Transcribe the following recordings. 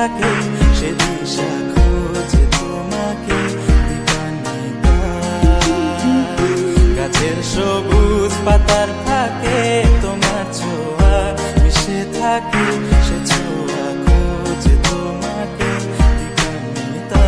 থাকে সে দিশা খোঁজে তোমাকে দীপান্বিতা। গাছের সবুজ পাতার থাকে তোমার ছোঁয়া মিশে থাকে সে ছোঁয়া খোঁজে তোমাকে দীপান্বিতা।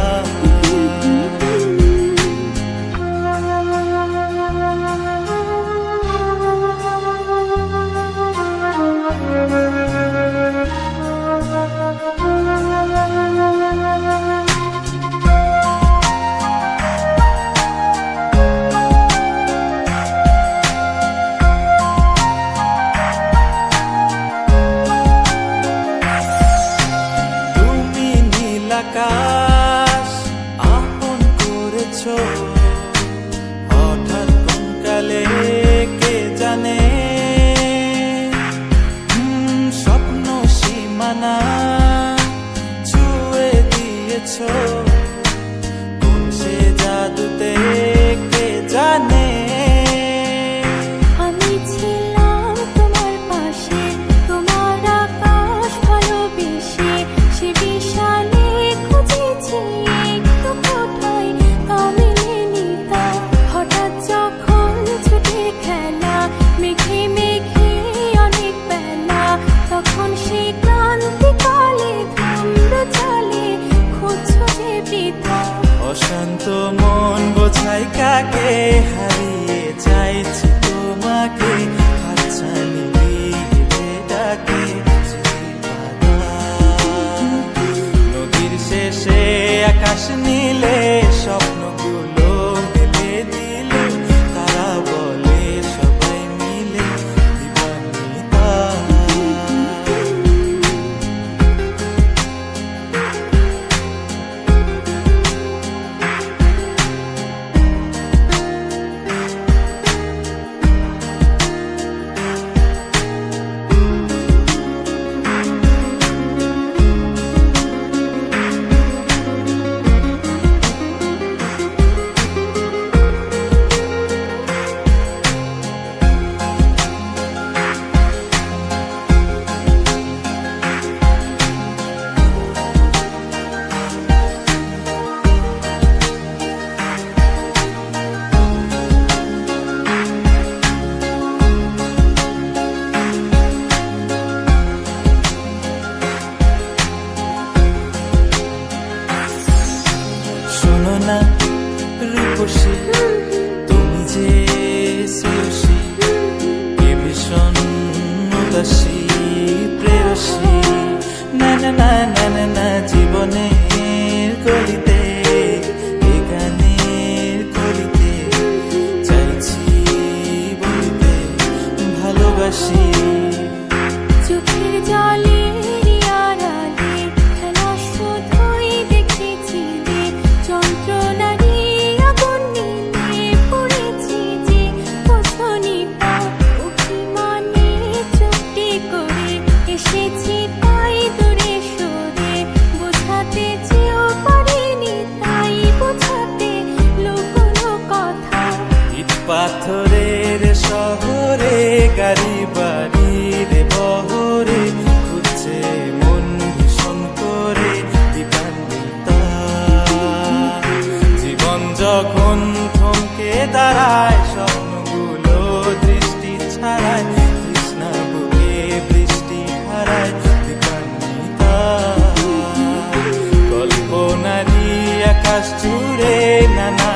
আকাশ আপন করেছো হঠাৎ কোন কালে কে জানে, স্বপ্ন সীমানা ছুঁয়ে দিয়েছো কোন সে জাদুতে কে জানে। আমি ছিলাম তোমার পাশে, তোমার আকাশ ভালোবেসে, সে বিশাল হঠাৎ যখন ছুটে খেলা মেঘে মেঘে অনেক বেলা, তখন সে ক্লান্তিকালে ধূম্র চালে খুঁজছো যে বৃথা। অশান্ত মন বোঝাই কাকে হারিয়ে চাইছি তোমাকে হাতছানি দিয়ে ডাকে নদীর শেষে আকাশ নীলে স্বপ্নগুলো মেলে দিলে তারা বলে সবাই মিলে দীপান্বিতা। শোনো না রূপসী তুমি যে শ্রেয়সী কে ভীষণ উদাসী প্রেয়সী, না না না না না না জীবনের গলিতে এ গানের কলিতে চাইছি বলতে ভালোবাসি। চোখের জলে আড়ালে খেলা শুধুই দেখেছি রে, যন্ত্রণারই আগুন নিয়ে পড়েছি যে বসনিতা। অভিমানে চুপটি করে এসেছি তাই দূরে সরে, বোঝাতে চেয়েও পারিনি তাই বোঝাতে লুকোনো কথা। ইট পাথরের শহরে গাড়ি বাড়ির বহরে খুঁজছে মন ভীষণ করে দীপান্বিতা। জীবন যখন থমকে দাঁড়ায় স্বপ্নগুলো দৃষ্টি ছাড়ায় তৃষ্ণা বুকে বৃষ্টি হারায় দীপান্বিতা। কল্পনারই আকাশ জুড়ে নানা